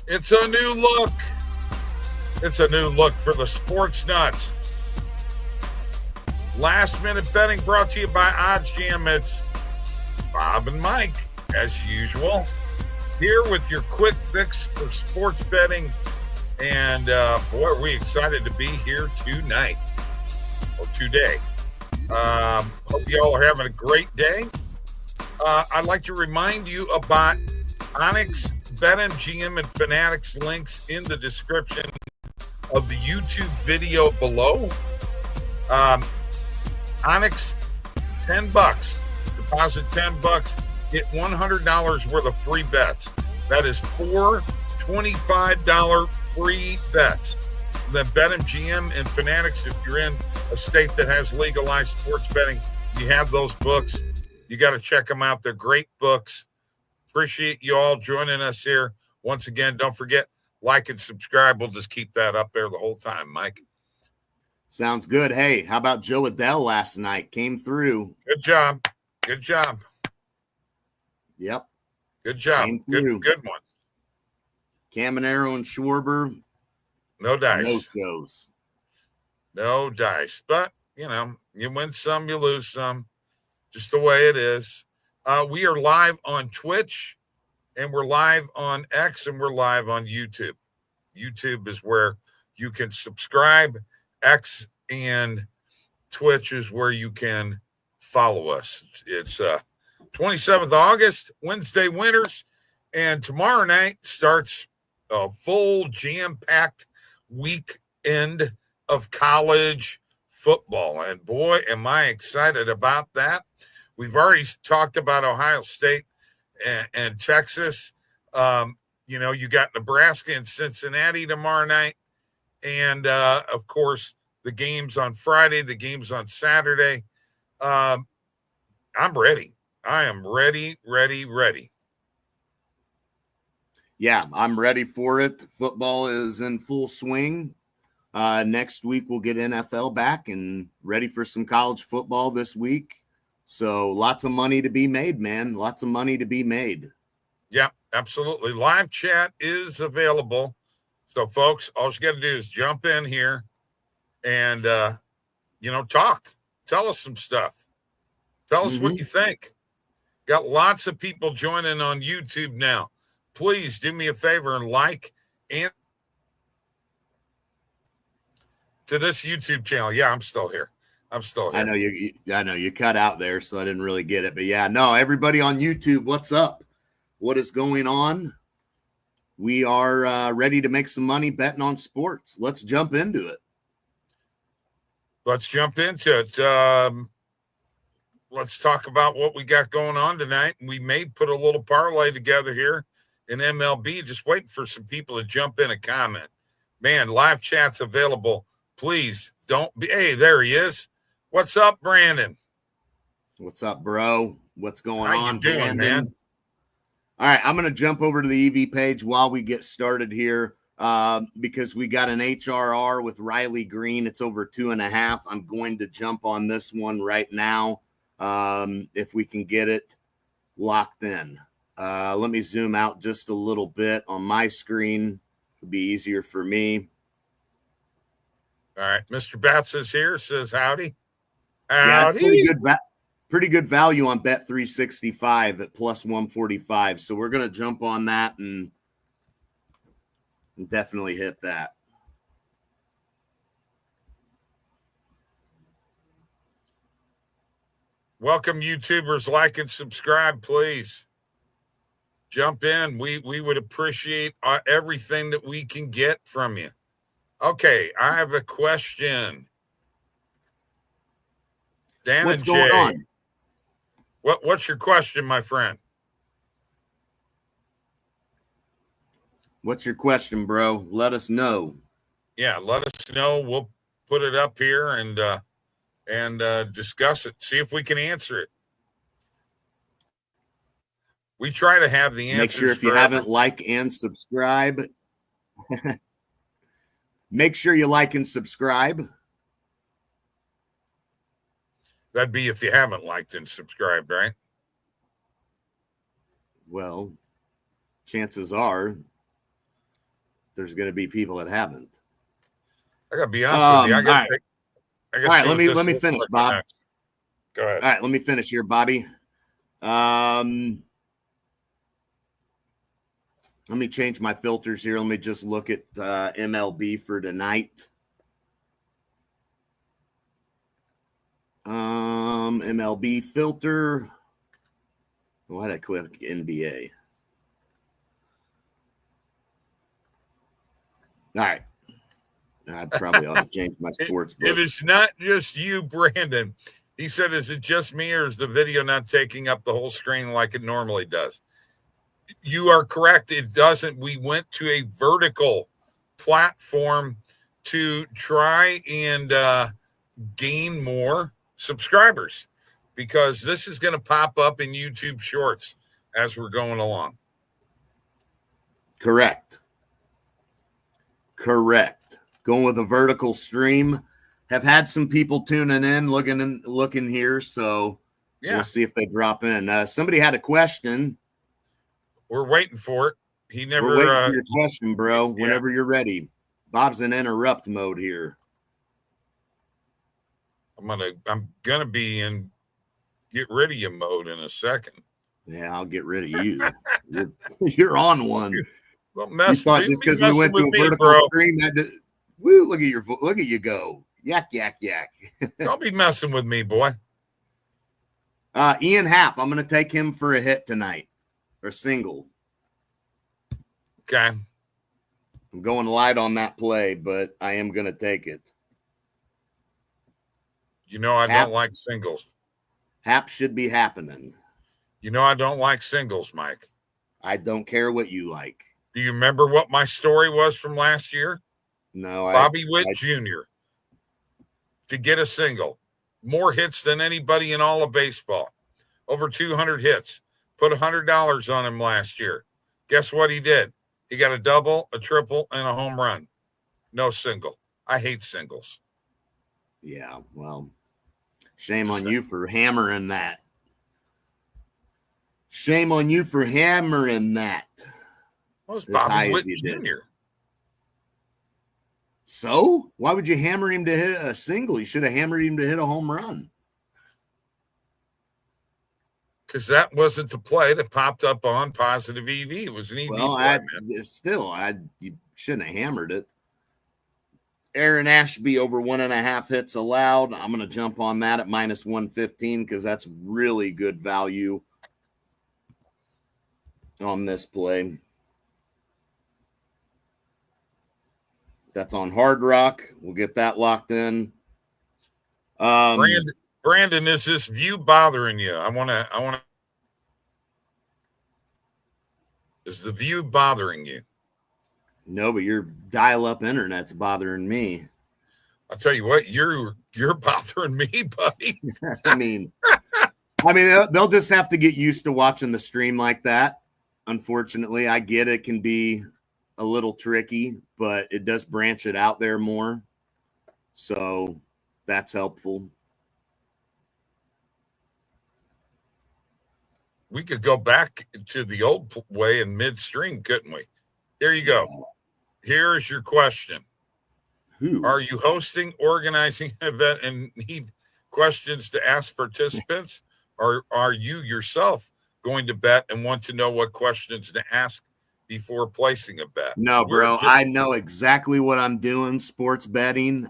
It's a new look. It's a new look for the Sports Nuts. Last minute betting brought to you by OddsJam. It's Bob and Mike, as usual, here with your quick fix for sports betting. And boy, are we excited to be here tonight or today. Hope you all are having a great day. I'd like to remind you about Onyx, BetMGM, and Fanatics links in the description of the YouTube video below. Onyx, $10. Deposit $10, get $100 worth of free bets. That is 4 $25 free bets. Then BetMGM and Fanatics, if you're in a state that has legalized sports betting, you have those books. You got to check them out. They're great books. Appreciate you all joining us here. Once again, don't forget, like and subscribe. We'll just keep that up there the whole time, Mike. Sounds good. Hey, how about Joe Adele last night? Came through. Good job. Good job. Yep. Good job. Good one. Caminero and Schwarber. No dice. No shows. No dice. But, you know, you win some, you lose some. Just the way it is. We are live on Twitch, and we're live on X, and we're live on YouTube. YouTube is where you can subscribe. X and Twitch is where you can follow us. It's 27th August, Wednesday winners, and tomorrow night starts a full jam-packed weekend of college football. And boy, am I excited about that. We've already talked about Ohio State and Texas. You know, you got Nebraska and Cincinnati tomorrow night. And, of course, the games on Friday, the games on Saturday. I'm ready. I am ready. Yeah, I'm ready for it. Football is in full swing. Next week, we'll get NFL back and ready for some college football this week. So lots of money to be made, man. Lots of money to be made. Yeah, absolutely. Live chat is available. So, folks, all you got to do is jump in here and, you know, talk. Tell us some stuff. Tell us what you think. Got lots of people joining on YouTube now. Please do me a favor and like and to this YouTube channel. Yeah, I'm still here. I know you cut out there, so I didn't really get it. But, yeah, no, everybody on YouTube, what's up? What is going on? We are ready to make some money betting on sports. Let's jump into it. Let's jump into it. Let's talk about what we got going on tonight. We may put a little parlay together here in MLB. Just waiting for some people to jump in and comment. Man, live chat's available. Please don't be. Hey, there he is. What's up, Brandon? What's up, bro? What's going on? How you doing, Brandon? man? All right, I'm going to jump over to the EV page while we get started here because we got an HRR with Riley Green. It's over 2.5. I'm going to jump on this one right now if we can get it locked in. Let me zoom out just a little bit on my screen. It'll be easier for me. All right, Mr. Batts is here. Says howdy. Howdy. Yeah, pretty good value on Bet365 at plus 145. So we're going to jump on that and definitely hit that. Welcome, YouTubers. Like and subscribe, please. Jump in. We would appreciate everything that we can get from you. Okay, I have a question. Dan What's and Jay, going on? What's your question, my friend? What's your question, bro? Let us know. Yeah, let us know. We'll put it up here and discuss it. See if we can answer it. We try to have the answers. Make sure if you haven't like and subscribe. Make sure you like and subscribe. That'd be if you haven't liked and subscribed, right? Well, chances are there's going to be people that haven't. I got to be honest with you. All right, let me finish, Bob. Go ahead. All right, let me finish here, Bobby. Let me change my filters here. Let me just look at MLB for tonight. MLB filter. Why did I click NBA? All right. I probably ought to change my sports book. It is not just you, Brandon. He said, is it just me or is the video not taking up the whole screen like it normally does? You are correct. It doesn't. We went to a vertical platform to try and gain more subscribers because this is going to pop up in YouTube Shorts as we're going along. Correct. Going with a vertical stream. Have had some people tuning in, looking here, so we'll see if they drop in. Somebody had a question. We're waiting for it. We're waiting for your question, bro. Whenever you're ready. Bob's in interrupt mode here. I'm gonna be in get rid of you mode in a second. Yeah, I'll get rid of you. You're on one. Don't You mess. thought just because we went to a vertical stream, woo, look at you go. Yak, yak, yak. Don't be messing with me, boy. Ian Happ, I'm going to take him for a hit tonight, or single. Okay. I'm going light on that play, but I am going to take it. You know I don't like singles. Happ should be happening. You know I don't like singles, Mike. I don't care what you like. Do you remember what my story was from last year? No. Bobby Witt Jr. to get a single. More hits than anybody in all of baseball. Over 200 hits. Put $100 on him last year. Guess what he did? He got a double, a triple, and a home run. No single. I hate singles. Yeah, well, shame on you for hammering that. Shame on you for hammering that. Well, it's Bobby Witt Jr. So? Why would you hammer him to hit a single? You should have hammered him to hit a home run. Because that wasn't the play that popped up on positive EV. It was an EV play, man. You shouldn't have hammered it. Aaron Ashby over 1.5 hits allowed. I'm going to jump on that at minus 115 because that's really good value on this play. That's on Hard Rock. We'll get that locked in. Brandon, is this view bothering you? I want to. Is the view bothering you? No, but your dial-up internet's bothering me. I'll tell you what, you're bothering me, buddy. I mean, they'll just have to get used to watching the stream like that. Unfortunately, I get it can be a little tricky, but it does branch it out there more. So that's helpful. We could go back to the old way in midstream, couldn't we? Here you go. Here is your question. Who? Are you hosting, organizing an event, and need questions to ask participants? Or are you yourself going to bet and want to know what questions to ask before placing a bet? No, bro. I know exactly what I'm doing. Sports betting.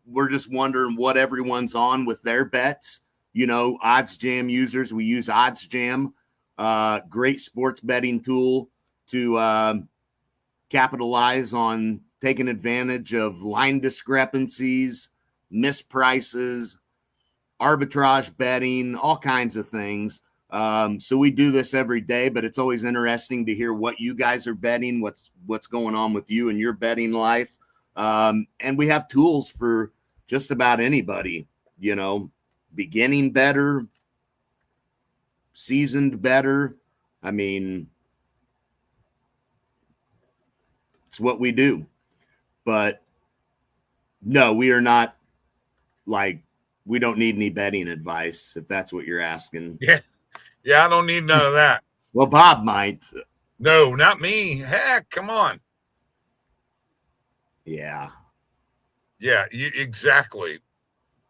We're just wondering what everyone's on with their bets. You know, OddsJam users, we use OddsJam, great sports betting tool to capitalize on taking advantage of line discrepancies, misprices, arbitrage betting, all kinds of things. So we do this every day, but it's always interesting to hear what you guys are betting, what's going on with you and your betting life. And we have tools for just about anybody, you know, beginning better, seasoned better. I mean, it's what we do. But no, we are not we don't need any betting advice, if that's what you're asking. Yeah, I don't need none of that. Well, Bob might. No, not me. Heck, come on. Yeah. Yeah, exactly,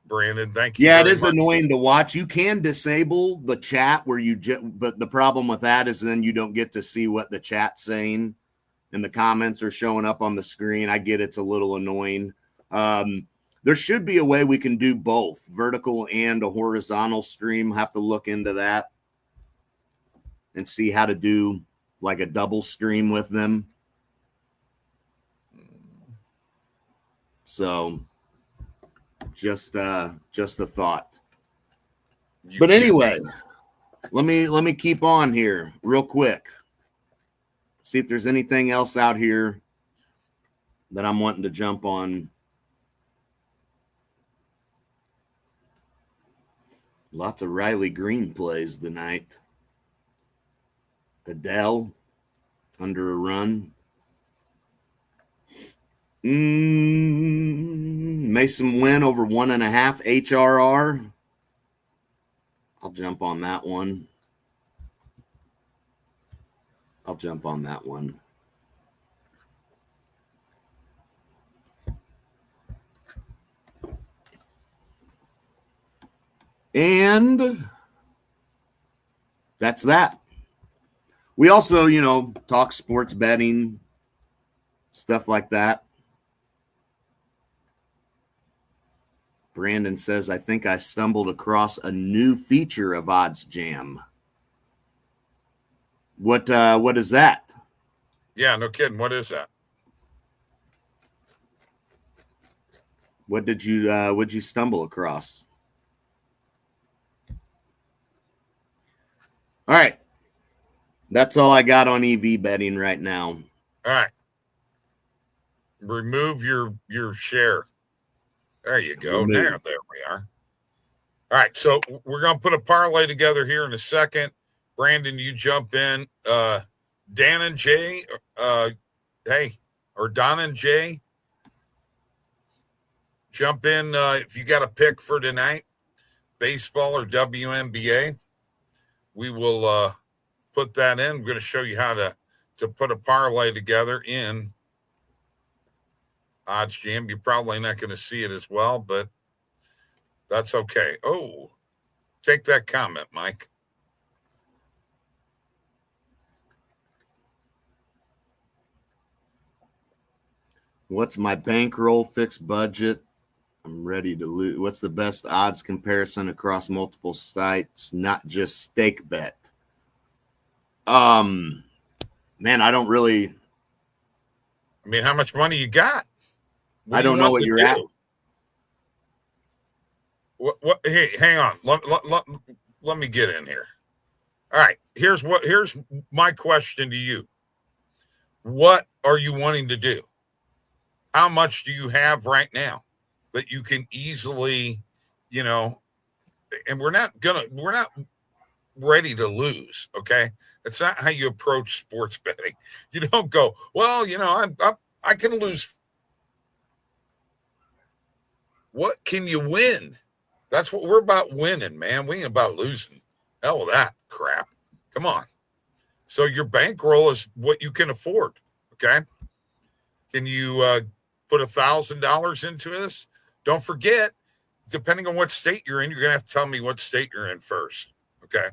Brandon. Thank you Yeah, it very is much. annoying to watch. You can disable the chat where but the problem with that is then you don't get to see what the chat's saying and the comments are showing up on the screen. I get it's a little annoying. There should be a way we can do both vertical and a horizontal stream. Have to look into that and see how to do like a double stream with them. So just a thought. But anyway, let me keep on here real quick. See if there's anything else out here that I'm wanting to jump on. Lots of Riley Green plays tonight. Adele under a run. Mason Wynn over 1.5 HRR. I'll jump on that one. And that's that. We also, talk sports betting, stuff like that. Brandon says, I think I stumbled across a new feature of OddsJam. What is that? Yeah, no kidding. What is that? What did you stumble across? All right. That's all I got on EV betting right now. All right. Remove your share. There you go. Now there we are. All right. So we're going to put a parlay together here in a second. Brandon, you jump in. Dan and Jay, or Don and Jay, jump in if you got a pick for tonight, baseball or WNBA. We will put that in. I'm going to show you how to put a parlay together in OddsJam. You're probably not going to see it as well, but that's okay. Oh, take that comment, Mike. What's my bankroll fixed budget? I'm ready to lose. What's the best odds comparison across multiple sites, not just stake bet? Man, I don't really. I mean, how much money you got? I don't know what you're at. What? Hey, hang on. Let me get in here. All right. Here's my question to you. What are you wanting to do? How much do you have right now that you can easily, and we're not ready to lose. Okay. That's not how you approach sports betting. You don't go, well, I can lose. What can you win? That's what we're about, winning, man. We ain't about losing. Hell with that crap. Come on. So your bankroll is what you can afford. Okay. Can you put $1,000 into this? Don't forget, depending on what state you're in, you're going to have to tell me what state you're in first. Okay.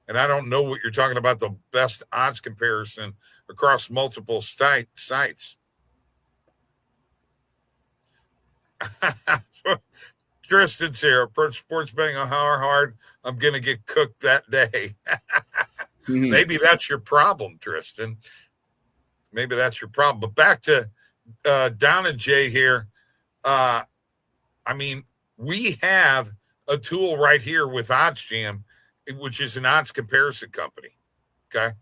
And I don't know what you're talking about, the best odds comparison across multiple sites. Tristan's here. Approach sports betting on how hard I'm going to get cooked that day. Maybe that's your problem, Tristan. Maybe that's your problem. But back to Don and Jay here. We have a tool right here with OddsJam, which is an odds comparison company. Okay.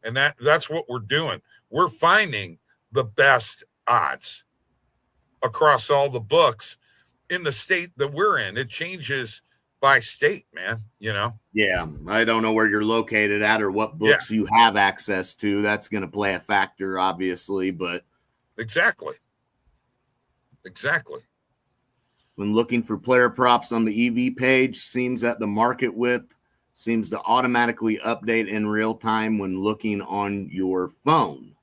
And that's what we're doing. We're finding the best odds across all the books in the state that we're in. It changes by state, man. Yeah, I don't know where you're located at or what books you have access to. That's going to play a factor, obviously, but exactly. When looking for player props on the EV page, seems that the market width seems to automatically update in real time when looking on your phone.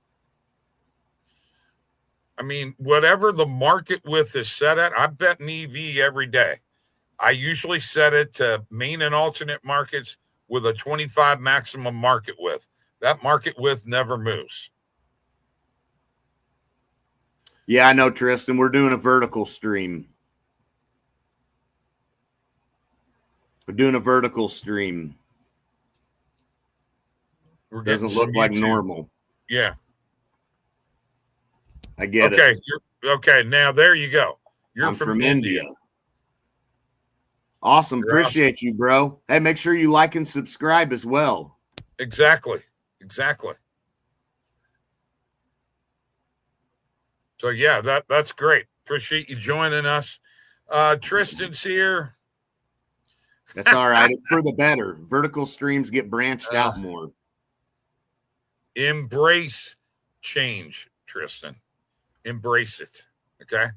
I mean, whatever the market width is set at, I bet an EV every day. I usually set it to main and alternate markets with a 25 maximum market width. That market width never moves. Yeah, I know, Tristan. We're doing a vertical stream. We're doing a vertical stream. Doesn't look like normal. Yeah. I get it. Okay, now there you go. I'm from India. Awesome. Appreciate you, bro. Hey, make sure you like and subscribe as well. Exactly. So yeah, that's great. Appreciate you joining us. Tristan's here. That's all right. It's for the better. Vertical streams get branched out more. Embrace change, Tristan. Embrace it. Okay?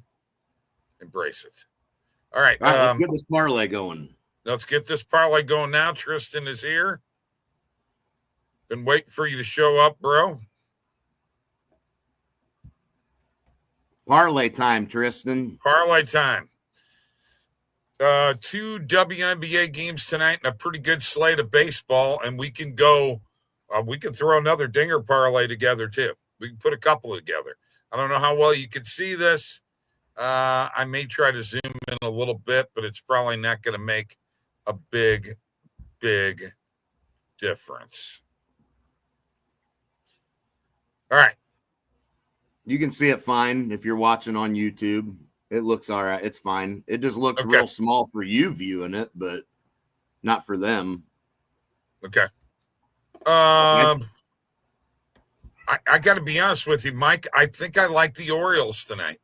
Embrace it. All right. Let's get this parlay going. Let's get this parlay going now. Tristan is here. Been waiting for you to show up, bro. Parlay time, Tristan. Parlay time. 2 WNBA games tonight and a pretty good slate of baseball, and we can go. We can throw another dinger parlay together too. We can put a couple together. I don't know how well you can see this. I may try to zoom in a little bit, but it's probably not going to make a big difference. All right. You can see it fine if you're watching on YouTube. It looks all right. It's fine. It just looks real small for you viewing it, but not for them. Okay. I got to be honest with you, Mike. I think I like the Orioles tonight.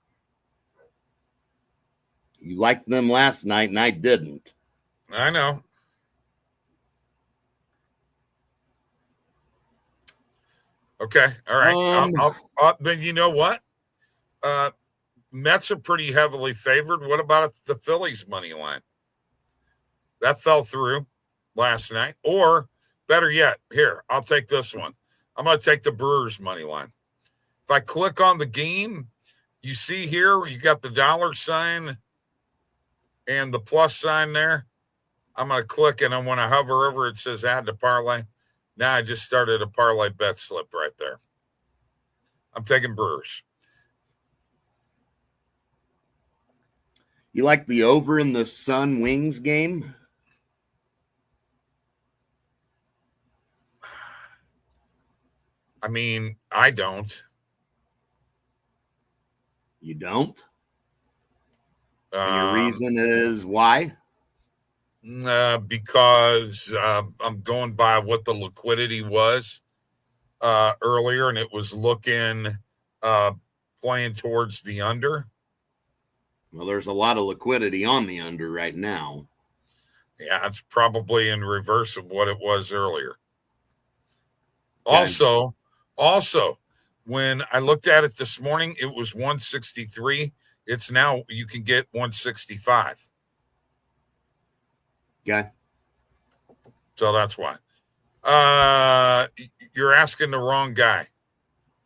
You liked them last night, and I didn't. I know. Okay. All right. Then you know what? Mets are pretty heavily favored. What about the Phillies money line? That fell through last night. Or better yet, here, I'll take this one. I'm going to take the Brewers money line. If I click on the game, you see here, you got the dollar sign and the plus sign there. I'm going to click and I want to hover over it. Says add to parlay. Now I just started a parlay bet slip right there. I'm taking Brewers. You like the over in the Sun Wings game? I mean, I don't. You don't? And your reason is why? Because I'm going by what the liquidity was earlier, and it was looking playing towards the under. Well, there's a lot of liquidity on the under right now. Yeah, it's probably in reverse of what it was earlier. Okay. Also, when I looked at it this morning, it was 163. It's now you can get 165. Okay. So that's why. You're asking the wrong guy.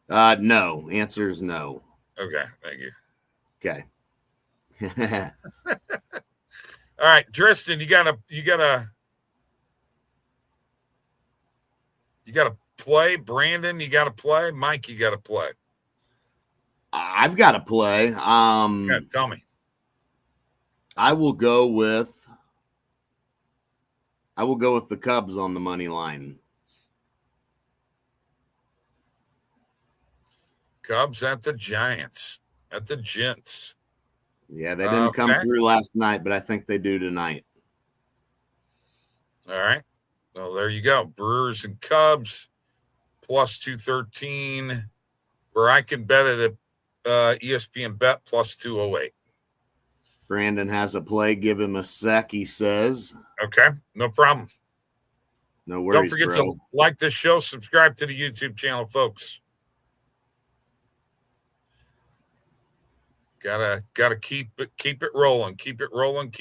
No. Answer is no. Okay, thank you. Okay. All right, Tristan, you gotta play. Brandon, you gotta play. Mike, you gotta play. I've got to play. Tell me. I will go with the Cubs on the money line. Cubs at the Giants, at the Gents. Yeah, they didn't come through last night, but I think they do tonight. All right. Well, there you go. Brewers and Cubs plus 213, where I can bet it at ESPN Bet plus 208. Brandon has a play. Give him a sec, he says. Okay, no problem. No worries, Don't forget to like this show, subscribe to the YouTube channel, folks. Gotta keep it rolling, keep it rolling.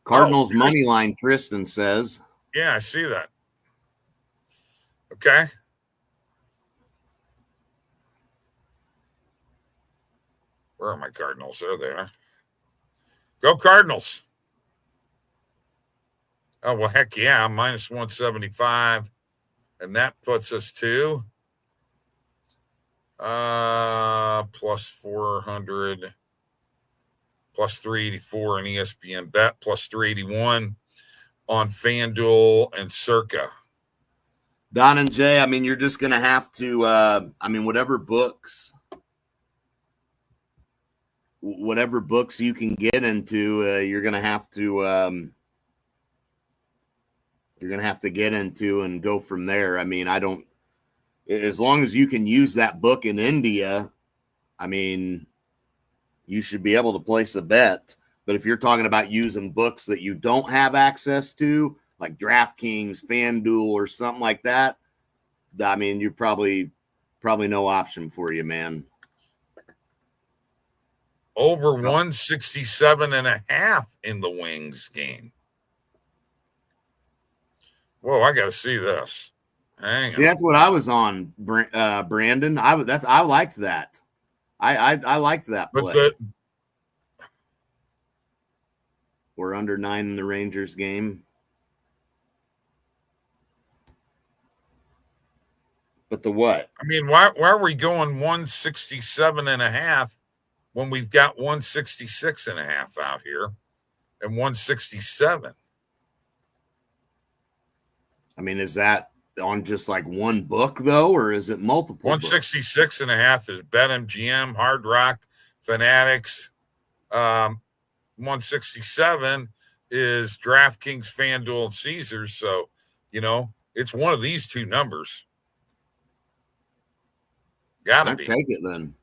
Cardinals money line, Tristan says. Yeah, I see that. Okay. Where are my Cardinals? There they are. Go Cardinals. Oh, well, heck yeah. Minus 175. And that puts us to plus 400, plus 384 in ESPN Bet, plus 381 on FanDuel and Circa. Don and Jay, I mean, you're just going to have to, whatever books you can get into, you're going to have to get into and go from there. I mean, as long as you can use that book in India, I mean, you should be able to place a bet. But if you're talking about using books that you don't have access to, like DraftKings, FanDuel, or something like that, I mean, you're probably no option for you, man. Over 167.5 in the Wings game. Whoa, I got to see this. Hang on. That's what I was on, Brandon. I liked that. I liked that play. We're under 9 in the Rangers game. But the what? I mean, why are we going 167.5 when we've got 166.5 out here and 167? I mean, is that on just like one book though, or is it multiple? 166.5 is BetMGM, Hard Rock, Fanatics. 167 is DraftKings, FanDuel, and Caesars. So, it's one of these two numbers. Gotta be. Take it then.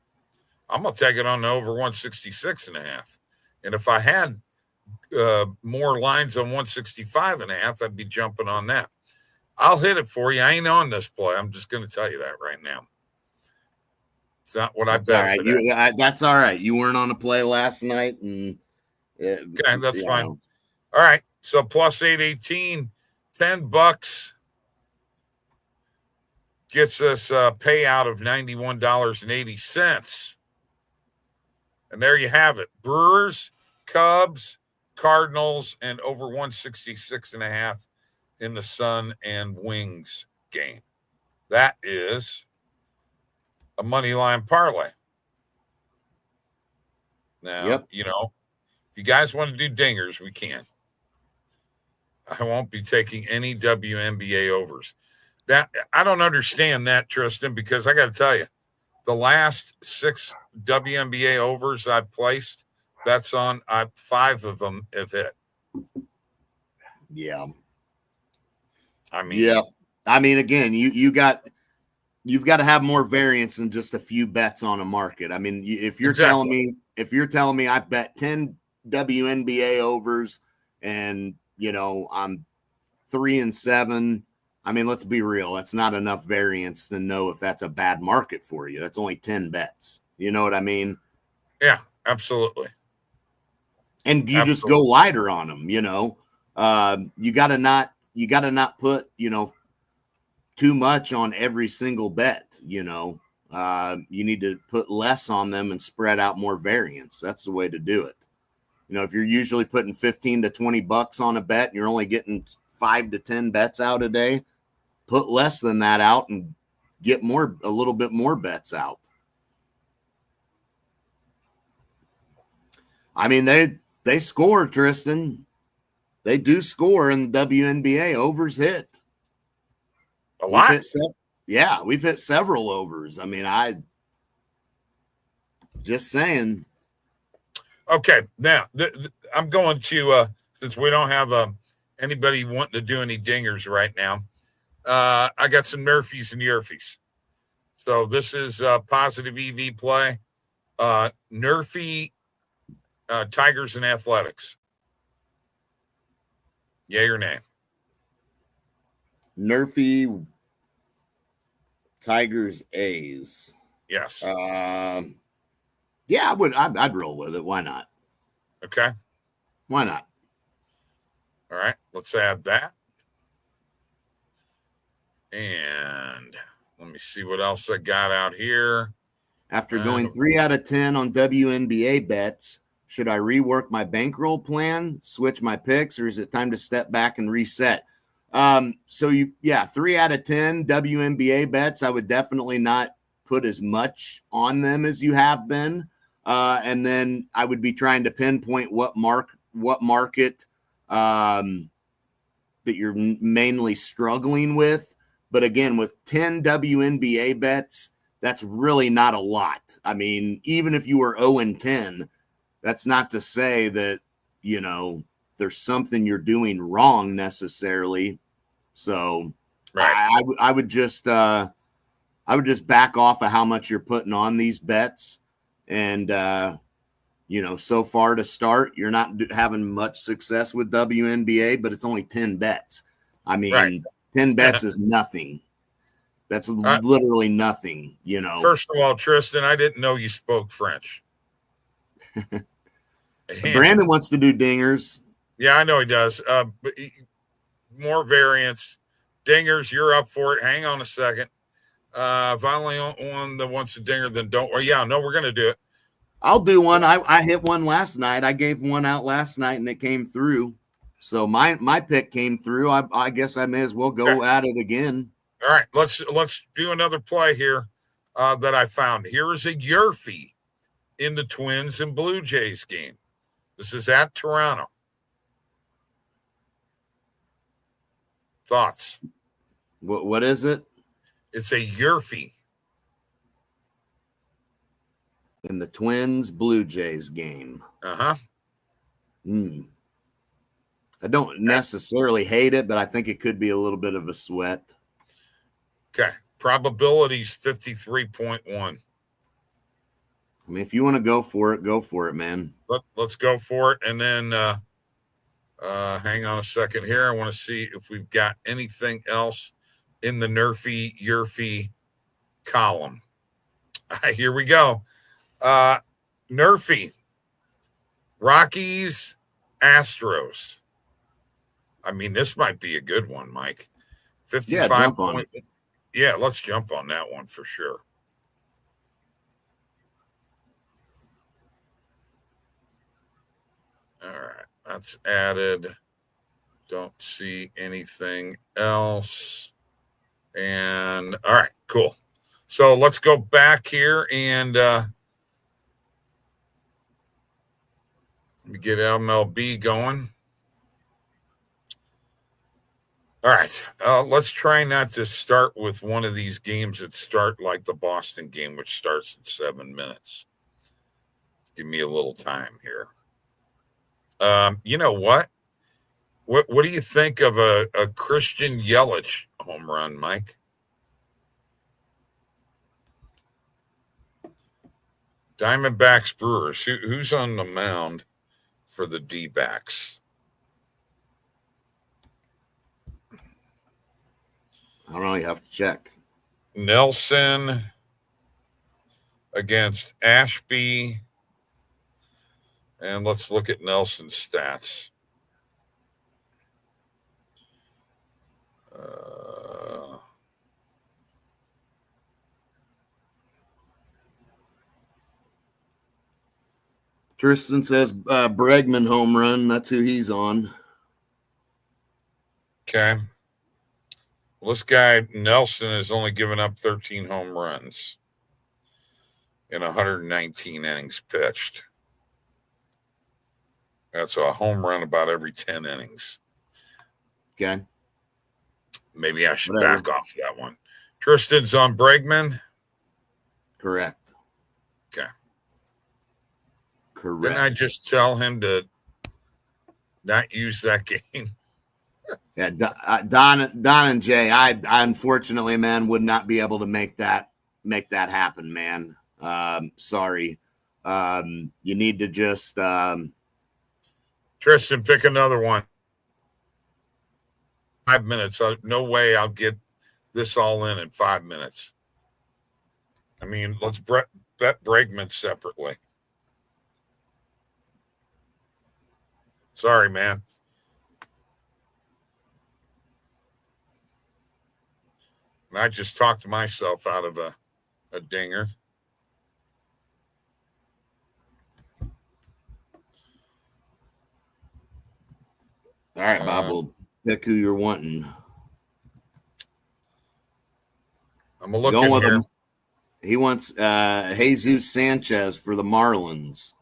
I'm gonna take it on the over 166.5. And if I had more lines on 165.5, I'd be jumping on that. I'll hit it for you. I ain't on this play. I'm just gonna tell you that right now. It's not what I bet. That's all right. You weren't on a play last night, and okay, that's fine. All right, so plus 818, $10 gets us a payout of $91.80. And there you have it. Brewers, Cubs, Cardinals, and over 166.5 in the Sun and Wings game. That is a money line parlay. Now, if you guys want to do dingers, we can. I won't be taking any WNBA overs. Now, I don't understand that, Tristan, because I got to tell you, the last 6 WNBA overs I've placed bets on, 5 of them have hit. Yeah. I mean, again, you've got to have more variance than just a few bets on a market. I mean, if you're telling me I bet 10 WNBA overs and I'm 3-7, I mean, let's be real. That's not enough variance to know if that's a bad market for you. That's only 10 bets. You know what I mean? Yeah, absolutely. And you just go lighter on them. You got to not put too much on every single bet. You need to put less on them and spread out more variance. That's the way to do it. If you're usually putting $15 to $20 on a bet and you're only getting 5 to 10 bets out a day, put less than that out and get a little bit more bets out. I mean, they score, Tristan. They do score in the WNBA. Overs hit. A lot. We've hit several overs. I mean, just saying. Okay, now I'm going to since we don't have anybody wanting to do any dingers right now. I got some nerfies and yerfies. So this is a positive EV play. Nerfy Tigers and Athletics. Yay or nay? Nerfy Tigers A's. Yes. Yeah, I'd roll with it. Why not? Okay. Why not? All right, let's add that. And let me see what else I got out here. After going 3 out of 10 on WNBA bets, should I rework my bankroll plan, switch my picks, or is it time to step back and reset? 3 out of 10 WNBA bets, I would definitely not put as much on them as you have been. And then I would be trying to pinpoint what market that you're mainly struggling with. But again, with 10 WNBA bets, that's really not a lot. I mean, even if you were 0-10, that's not to say that, there's something you're doing wrong necessarily. So right. I would just back off of how much you're putting on these bets. And, so far to start, you're not having much success with WNBA, but it's only 10 bets. I mean, right. 10 bets is nothing. That's literally nothing, First of all, Tristan, I didn't know you spoke French. Brandon wants to do dingers. Yeah, I know he does. But more variants. Dingers, you're up for it. Hang on a second. If I only one that wants a dinger, then don't. Well, yeah, no, we're going to do it. I'll do one. I hit one last night. I gave one out last night, and it came through. So my pick came through. I guess I may as well go at it again. All right, let's do another play here that I found. Here is a Yerfie in the Twins and Blue Jays game. This is at Toronto. Thoughts? What is it? It's a Yerfie in the Twins Blue Jays game. I don't necessarily hate it, but I think it could be a little bit of a sweat. Okay. Probability's 53.1. I mean, if you want to go for it, man. Let's go for it. And then hang on a second here. I want to see if we've got anything else in the Yerfie column. Here we go. Nerfy, Rockies, Astros. I mean, this might be a good one, Mike. 55 point. Yeah, let's jump on that one for sure. All right, that's added. Don't see anything else. And all right, cool. So let's go back here and let me get MLB going. All right, let's try not to start with one of these games that start like the Boston game, which starts in 7 minutes. Give me a little time here. You know what? What do you think of a Christian Yelich home run, Mike? Diamondbacks, Brewers. Who's on the mound for the D-backs? I don't know. You have to check. Nelson against Ashby. And let's look at Nelson's stats. Tristan says Bregman home run. That's who he's on. Okay. Well, this guy, Nelson, has only given up 13 home runs in 119 innings pitched. That's a home run about every 10 innings. Okay. Maybe I should back off that one. Tristan's on Bregman. Correct. Okay. Correct. Didn't I just tell him to not use that game? Yeah, Don and Jay, I unfortunately, man, would not be able to make that happen, man. Sorry. You need to just Tristan, pick another one. 5 minutes. No way I'll get this all in 5 minutes. I mean, let's bet Bregman separately. Sorry, man. I just talked myself out of a dinger. All right, Bob, we'll pick who you're wanting. I'm looking here. Him. He wants Jesus Sanchez for the Marlins.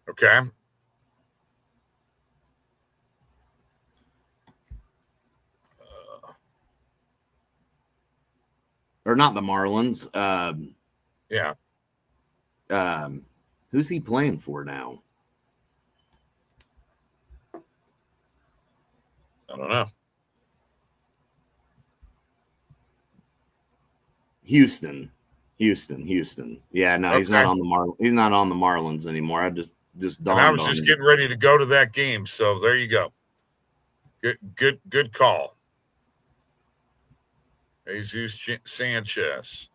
Okay. Or not the Marlins. Yeah. Who's he playing for now? I don't know. Houston. Yeah, no, he's not on the He's not on the Marlins anymore. I just dawned on me. And I was just getting ready to go to that game, so there you go. Good call. Jesus Sanchez.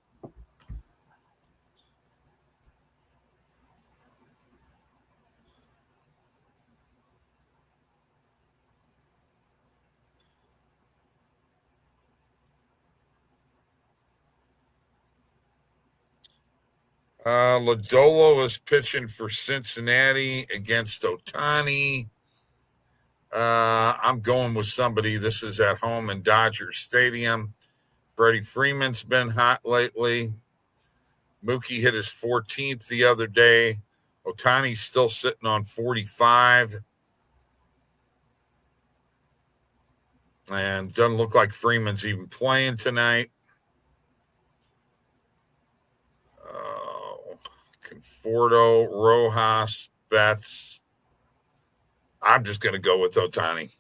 Lodolo is pitching for Cincinnati against Ohtani. I'm going with somebody. This is at home in Dodger Stadium. Freddie Freeman's been hot lately. Mookie hit his 14th the other day. Ohtani's still sitting on 45. And doesn't look like Freeman's even playing tonight. Conforto, Rojas, Betts. I'm just going to go with Ohtani.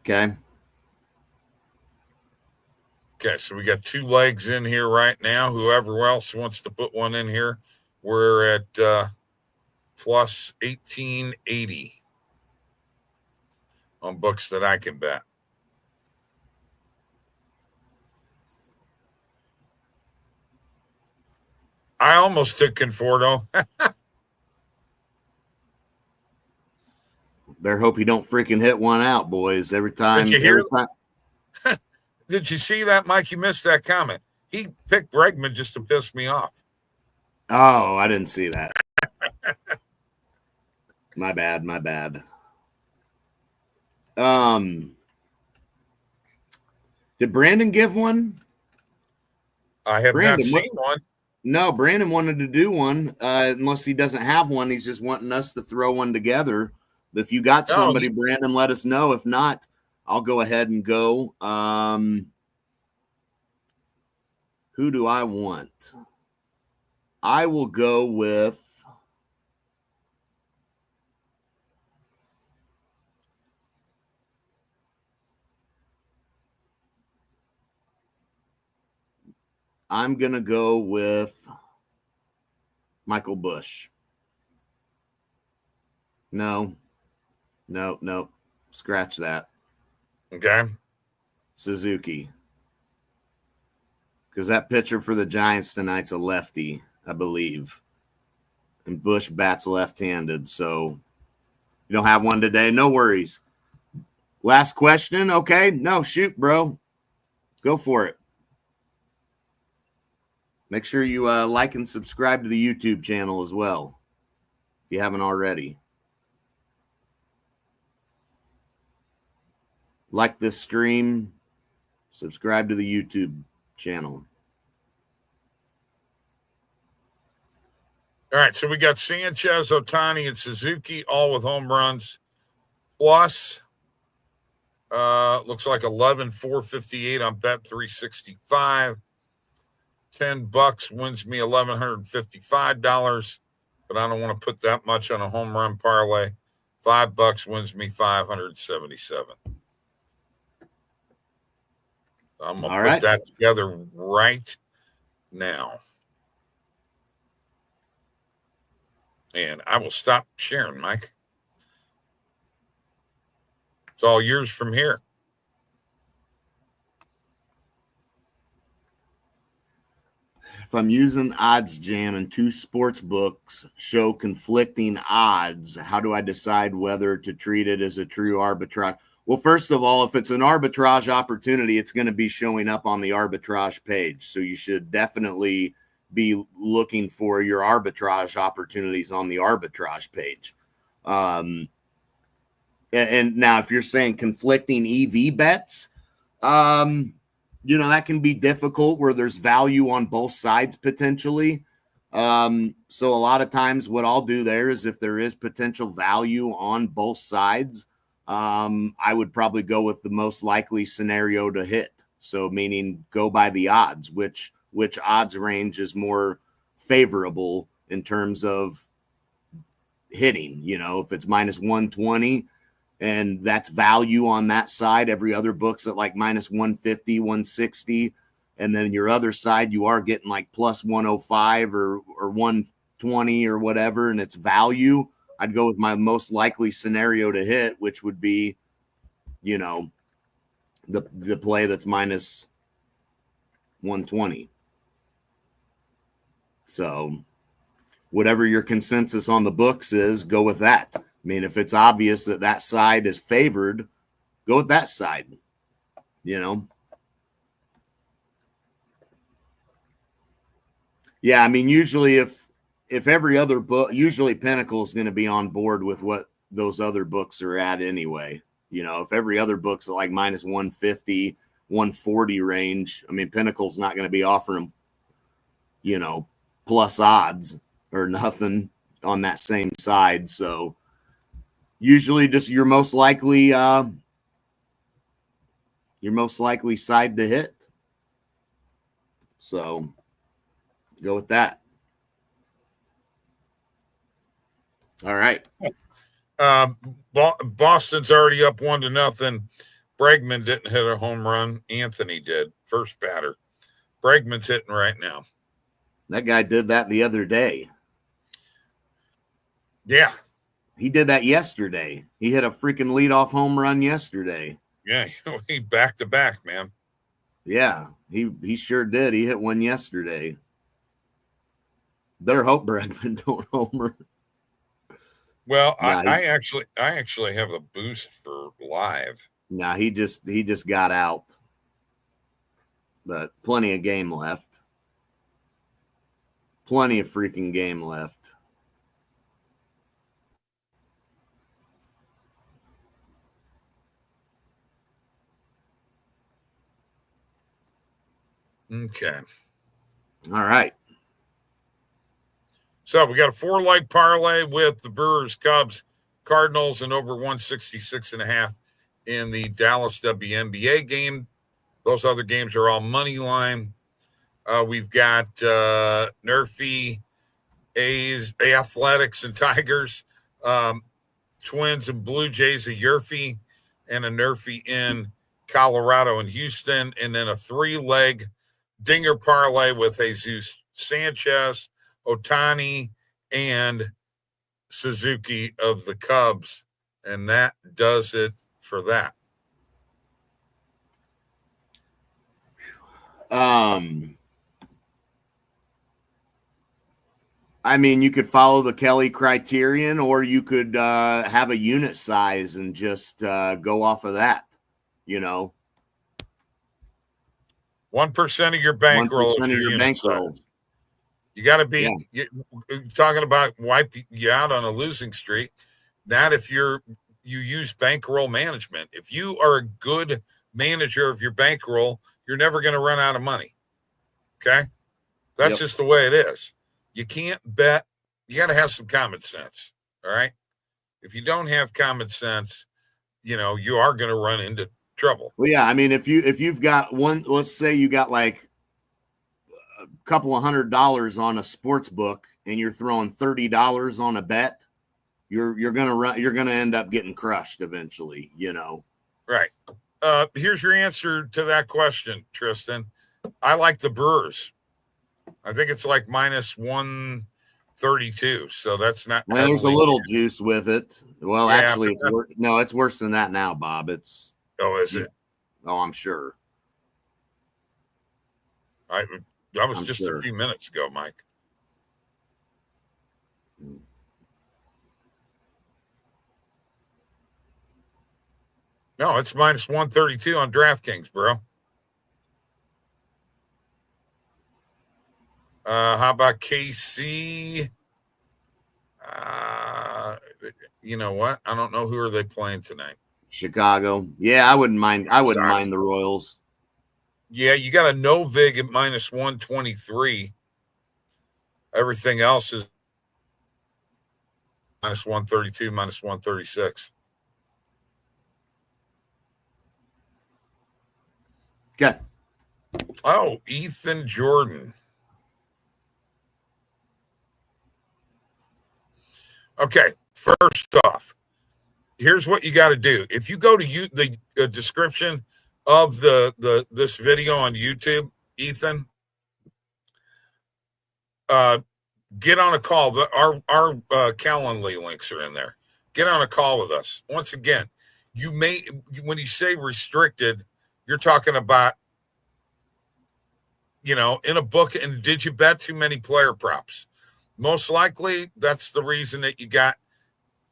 Okay. Okay, so we got 2 legs in here right now. Whoever else wants to put one in here, we're at plus 1880 on books that I can bet. I almost took Conforto. Better hope you don't freaking hit one out, boys. Every time. Did you hear? Did you see that, Mike? You missed that comment. He picked Bregman just to piss me off. Oh, I didn't see that. My bad. Did Brandon give one? I have not seen one. No, Brandon wanted to do one. Unless he doesn't have one, he's just wanting us to throw one together. But if you got somebody, Brandon, let us know. If not, I'll go ahead and go. Who do I want? I will go with I'm going to go with Michael Busch. No. Scratch that. Okay. Suzuki. Because that pitcher for the Giants tonight's a lefty, I believe. And Busch bats left-handed, so you don't have one today. No worries. Last question. Okay. No, shoot, bro. Go for it. Make sure you like and subscribe to the YouTube channel as well, if you haven't already. Like this stream, subscribe to the YouTube channel. All right, so we got Sanchez, Ohtani, and Suzuki, all with home runs. Plus, looks like 11,458 on Bet 365. $10 wins me $1,155, but I don't want to put that much on a home run parlay. $5 wins me $577. I'm gonna put that together right now, and I will stop sharing, Mike. It's all yours from here. if I'm using OddsJam and two sports books show conflicting odds, how do I decide whether to treat it as a true arbitrage? Well, first of all, if it's an arbitrage opportunity, it's going to be showing up on the arbitrage page. So you should definitely be looking for your arbitrage opportunities on the arbitrage page. And now if you're saying conflicting EV bets, that can be difficult where there's value on both sides potentially. So a lot of times what I'll do there is if there is potential value on both sides, I would probably go with the most likely scenario to hit. So meaning go by the odds, which odds range is more favorable in terms of hitting. If it's minus 120, and that's value on that side. Every other book's at like minus 150, 160. And then your other side, you are getting like plus 105 or 120 or whatever, and it's value. I'd go with my most likely scenario to hit, which would be, the play that's minus 120. So whatever your consensus on the books is, go with that. I mean, if it's obvious that side is favored, go with that side, Yeah, I mean, usually if every other book, usually Pinnacle is going to be on board with what those other books are at anyway. If every other book's at like minus 150, 140 range, I mean, Pinnacle's not going to be offering, plus odds or nothing on that same side. So usually just your most likely side to hit. So go with that. All right. Boston's already up 1-0. Bregman didn't hit a home run. Anthony did, first batter. Bregman's hitting right now. That guy did that the other day. Yeah. He did that yesterday. He hit a freaking leadoff home run yesterday. Yeah, he back-to-back, man. Yeah, he sure did. He hit one yesterday. Better hope Bregman don't homer. Well, nah, I actually have a boost for live. Nah, he just got out. But plenty of game left. Plenty of freaking game left. Okay. All right. So we got a 4-leg parlay with the Brewers, Cubs, Cardinals, and over 166.5 in the Dallas WNBA game. Those other games are all money line. We've got Nerfy, A's, Athletics, and Tigers, Twins and Blue Jays, a Yerfy, and a Nerfy in Colorado and Houston, and then a 3-leg dinger parlay with Jesus Sanchez, Otani, and Suzuki of the Cubs. And that does it for that. I mean, you could follow the Kelly criterion, or you could have a unit size and just go off of that, 1% of your bankroll. 1% of your bankroll. You got to be talking about wipe you out on a losing streak. Not if you use bankroll management. If you are a good manager of your bankroll, you're never going to run out of money. Okay? That's just the way it is. You can't bet. You got to have some common sense. All right? If you don't have common sense, you are going to run into trouble. Well, yeah. I mean, if you've got one, let's say you got like a couple of $100 on a sports book and you're throwing $30 on a bet, you're gonna end up getting crushed eventually, Right. Here's your answer to that question, Tristan. I like the Brewers. I think it's like minus 132. So that's not. Well, there's a little juice with it. Well, yeah, actually, it's worse than that now, Bob. Is it? Oh, I'm sure. That was I'm just sure. a few minutes ago, Mike. No, it's minus 132 on DraftKings, bro. How about KC? You know what? I don't know who are they playing tonight. Chicago. Yeah, I wouldn't mind. I wouldn't Sox. mind the Royals. Yeah, you got a no vig at minus 123. Everything else is minus 132, minus 136. Okay. Oh, Ethan Jordan. Okay, first off, here's what you got to do. If you go to the description of this video on YouTube, Ethan, get on a call. Our Calendly links are in there. Get on a call with us. Once again, when you say restricted, you're talking about, in a book, and did you bet too many player props? Most likely, that's the reason that you got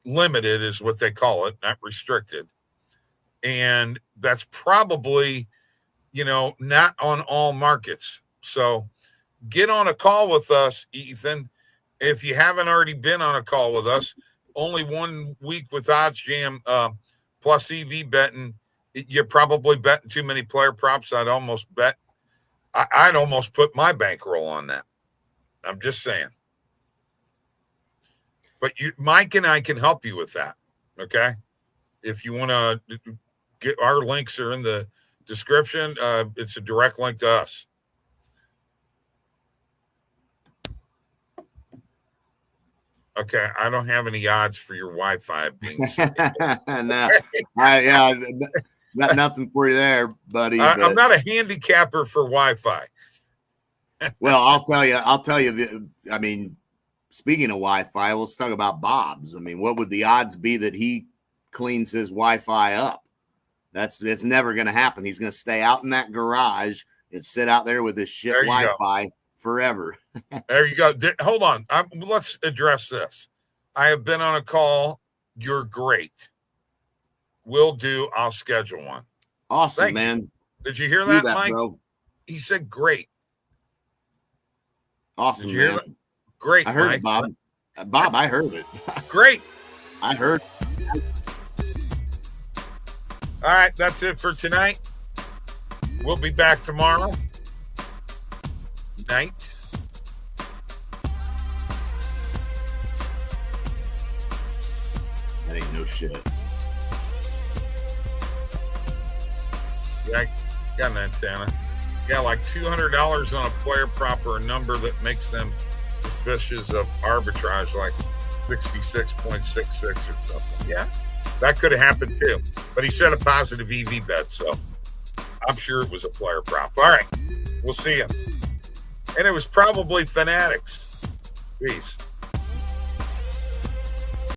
limited, is what they call it, not restricted. And that's probably, not on all markets. So get on a call with us, Ethan. If you haven't already been on a call with us, only 1 week with OddsJam plus EV betting, you're probably betting too many player props. I'd almost put my bankroll on that. I'm just saying. But Mike and I can help you with that, okay? If you want to get, our links are in the description. It's a direct link to us. Okay, I don't have any odds for your Wi-Fi being No, got nothing for you there, buddy. I'm not a handicapper for Wi-Fi. Well, I'll tell you. Speaking of Wi-Fi, let's talk about Bob's. What would the odds be that he cleans his Wi-Fi up? It's never going to happen. He's going to stay out in that garage and sit out there with his shit Wi-Fi forever. There you go. Hold on. Let's address this. I have been on a call. You're great. Will do. I'll schedule one. Awesome, Thank man. you. Did you hear that, Mike? Bro. He said great. Awesome, Did you hear man. that? Great, I heard Mike. it, Bob. Bob, I heard it. Great. I heard. All right, that's it for tonight. We'll be back tomorrow night. That ain't no shit. Yeah, I got an antenna. Yeah, like $200 on a player prop or a number that makes them suspicious of arbitrage, like 66.66 or something. Yeah, that could have happened too. But he said a positive EV bet, so I'm sure it was a player prop. All right, we'll see you. And it was probably Fanatics. Peace.